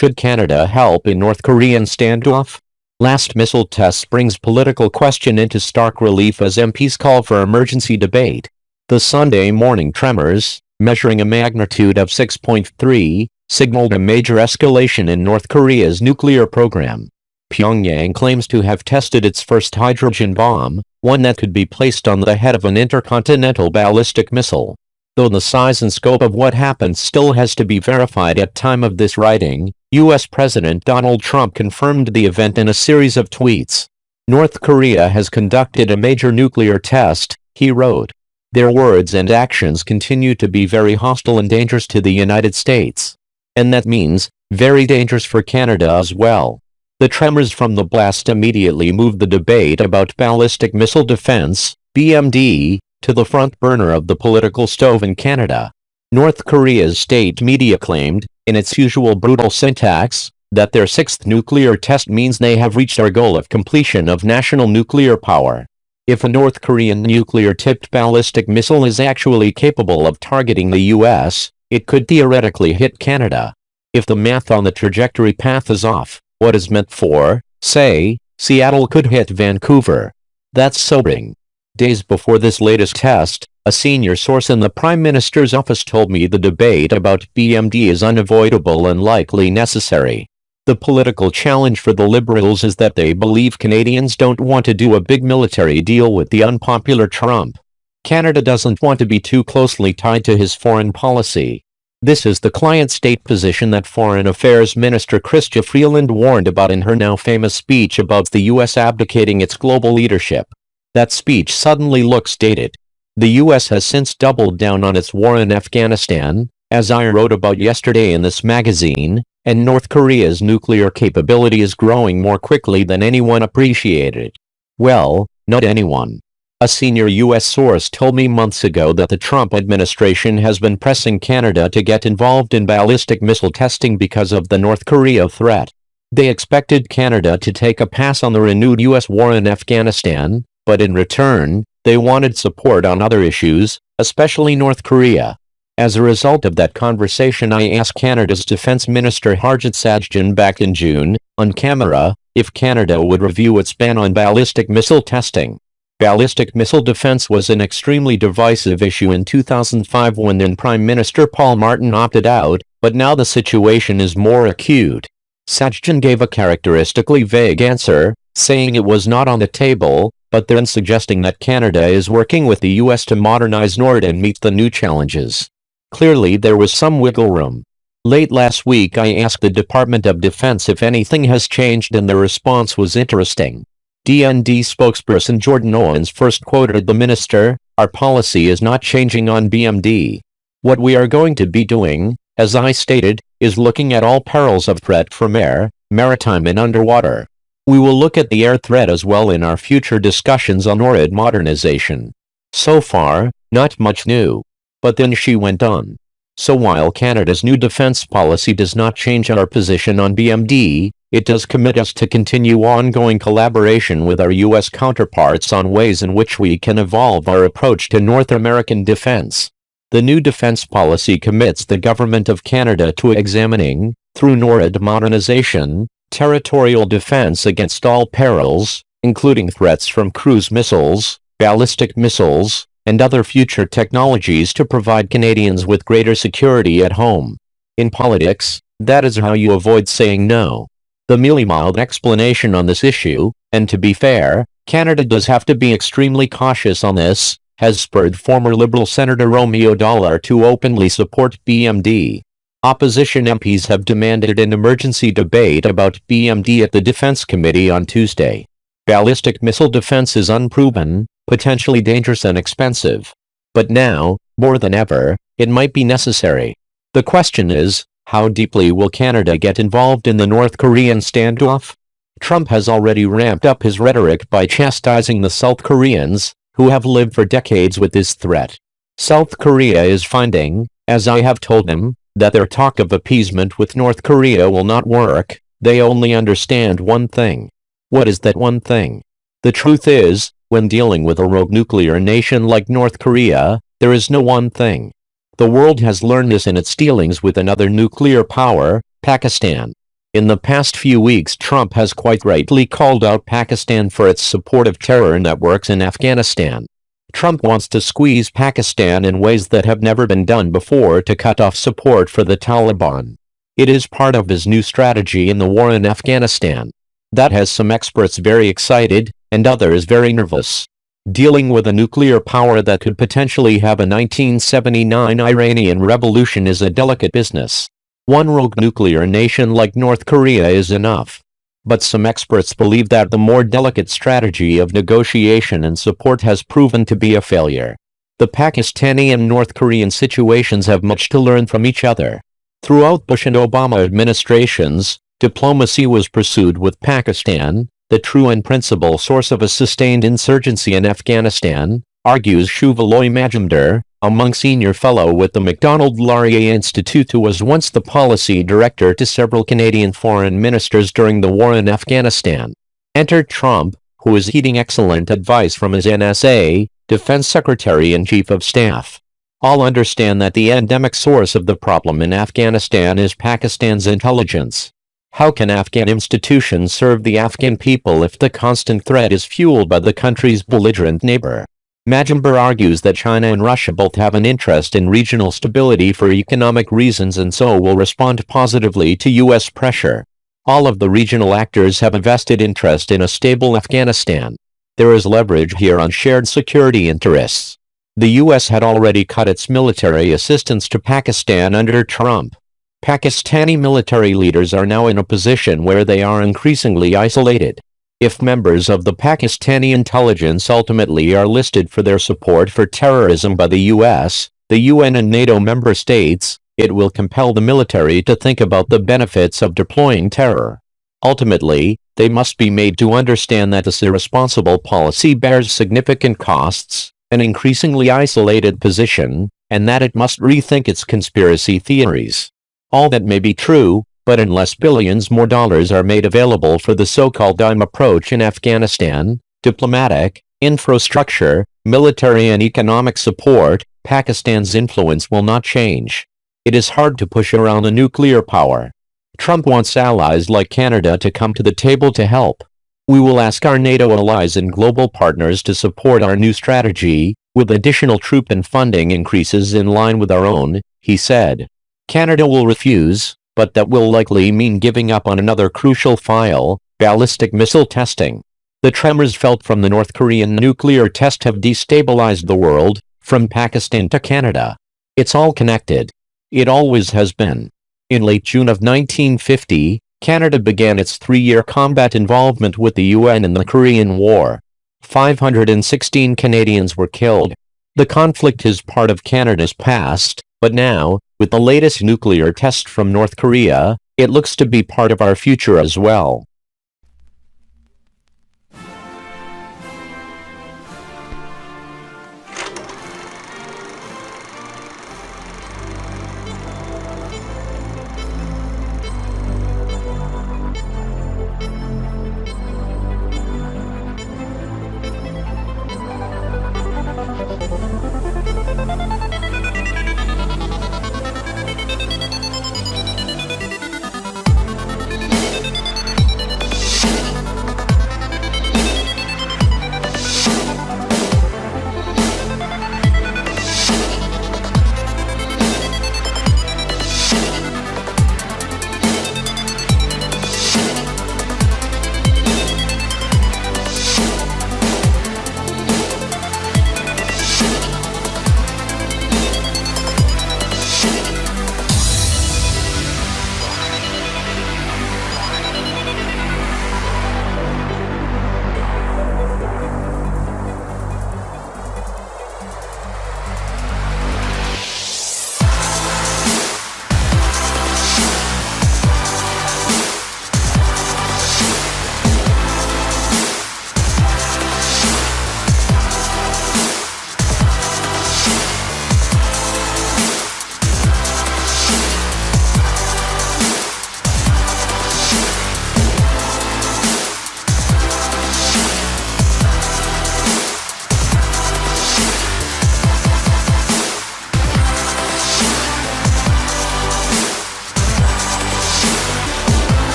Should Canada help in North Korean standoff? Last missile test brings political question into stark relief as MPs call for emergency debate. The Sunday morning tremors, measuring a magnitude of 6.3, signaled a major escalation in North Korea's nuclear program. Pyongyang claims to have tested its first hydrogen bomb, one that could be placed on the head of an intercontinental ballistic missile. Though the size and scope of what happened still has to be verified at time of this writing, U.S. President Donald Trump confirmed the event in a series of tweets. North Korea has conducted a major nuclear test, he wrote. Their words and actions continue to be very hostile and dangerous to the United States. And that means, very dangerous for Canada as well. The tremors from the blast immediately moved the debate about ballistic missile defense, BMD, to the front burner of the political stove in Canada. North Korea's state media claimed, in its usual brutal syntax, that their sixth nuclear test means they have reached their goal of completion of national nuclear power. If a North Korean nuclear-tipped ballistic missile is actually capable of targeting the U.S., it could theoretically hit Canada. If the math on the trajectory path is off, what is meant for, say, Seattle could hit Vancouver. That's sobering. Days before this latest test, a senior source in the Prime Minister's office told me the debate about BMD is unavoidable and likely necessary. The political challenge for the Liberals is that they believe Canadians don't want to do a big military deal with the unpopular Trump. Canada doesn't want to be too closely tied to his foreign policy. This is the client state position that Foreign Affairs Minister Chrystia Freeland warned about in her now famous speech about the U.S. abdicating its global leadership. That speech suddenly looks dated. The U.S. has since doubled down on its war in Afghanistan, as I wrote about yesterday in this magazine, and North Korea's nuclear capability is growing more quickly than anyone appreciated. Well, not anyone. A senior U.S. source told me months ago that the Trump administration has been pressing Canada to get involved in ballistic missile testing because of the North Korea threat. They expected Canada to take a pass on the renewed U.S. war in Afghanistan, but in return, they wanted support on other issues, especially North Korea. As a result of that conversation, I asked Canada's Defense Minister Harjit Sajjan back in June, on camera, if Canada would review its ban on ballistic missile testing. Ballistic missile defense was an extremely divisive issue in 2005 when then Prime Minister Paul Martin opted out, but now the situation is more acute. Sajjan gave a characteristically vague answer, saying it was not on the table, but then suggesting that Canada is working with the U.S. to modernize NORAD and meet the new challenges. Clearly there was some wiggle room. Late last week I asked the Department of Defense if anything has changed and the response was interesting. DND spokesperson Jordan Owens first quoted the minister, "Our policy is not changing on BMD. What we are going to be doing, as I stated, is looking at all perils of threat from air, maritime and underwater. We will look at the air threat as well in our future discussions on NORAD modernization." So far, not much new. But then she went on. So while Canada's new defense policy does not change our position on BMD, it does commit us to continue ongoing collaboration with our U.S. counterparts on ways in which we can evolve our approach to North American defense. The new defense policy commits the Government of Canada to examining, through NORAD modernization, territorial defense against all perils, including threats from cruise missiles, ballistic missiles, and other future technologies to provide Canadians with greater security at home. In politics, that is how you avoid saying no. The mealy-mouthed explanation on this issue, and to be fair, Canada does have to be extremely cautious on this, has spurred former Liberal Senator Romeo Dollar to openly support BMD. Opposition MPs have demanded an emergency debate about BMD at the Defense Committee on Tuesday. Ballistic missile defense is unproven, potentially dangerous and expensive. But now, more than ever, it might be necessary. The question is, how deeply will Canada get involved in the North Korean standoff? Trump has already ramped up his rhetoric by chastising the South Koreans, who have lived for decades with this threat. South Korea is finding, as I have told him, that their talk of appeasement with North Korea will not work. They only understand one thing. What is that one thing? The truth is, when dealing with a rogue nuclear nation like North Korea, there is no one thing. The world has learned this in its dealings with another nuclear power, Pakistan. In the past few weeks, Trump has quite rightly called out Pakistan for its support of terror networks in Afghanistan. Trump wants to squeeze Pakistan in ways that have never been done before to cut off support for the Taliban. It is part of his new strategy in the war in Afghanistan. That has some experts very excited, and others very nervous. Dealing with a nuclear power that could potentially have a 1979 Iranian revolution is a delicate business. One rogue nuclear nation like North Korea is enough. But some experts believe that the more delicate strategy of negotiation and support has proven to be a failure. The Pakistani and North Korean situations have much to learn from each other. Throughout Bush and Obama administrations, diplomacy was pursued with Pakistan, the true and principal source of a sustained insurgency in Afghanistan, argues Shuvaloy Majumdar, a Munk Senior Fellow with the Macdonald-Laurier Institute who was once the policy director to several Canadian foreign ministers during the war in Afghanistan. Enter Trump, who is heeding excellent advice from his NSA, Defense Secretary and Chief of Staff. All understand that the endemic source of the problem in Afghanistan is Pakistan's intelligence. How can Afghan institutions serve the Afghan people if the constant threat is fueled by the country's belligerent neighbor? Majumdar argues that China and Russia both have an interest in regional stability for economic reasons and so will respond positively to U.S. pressure. All of the regional actors have a vested interest in a stable Afghanistan. There is leverage here on shared security interests. The U.S. had already cut its military assistance to Pakistan under Trump. Pakistani military leaders are now in a position where they are increasingly isolated. If members of the Pakistani intelligence ultimately are listed for their support for terrorism by the U.S., the UN and NATO member states, it will compel the military to think about the benefits of deploying terror. Ultimately, they must be made to understand that this irresponsible policy bears significant costs, an increasingly isolated position, and that it must rethink its conspiracy theories. All that may be true, but unless billions more dollars are made available for the so-called DIME approach in Afghanistan, diplomatic, infrastructure, military and economic support, Pakistan's influence will not change. It is hard to push around a nuclear power. Trump wants allies like Canada to come to the table to help. We will ask our NATO allies and global partners to support our new strategy, with additional troop and funding increases in line with our own, he said. Canada will refuse, but that will likely mean giving up on another crucial file, ballistic missile testing. The tremors felt from the North Korean nuclear test have destabilized the world, from Pakistan to Canada. It's all connected. It always has been. In late June of 1950, Canada began its 3-year combat involvement with the UN in the Korean War. 516 Canadians were killed. The conflict is part of Canada's past, but now, with the latest nuclear test from North Korea, it looks to be part of our future as well.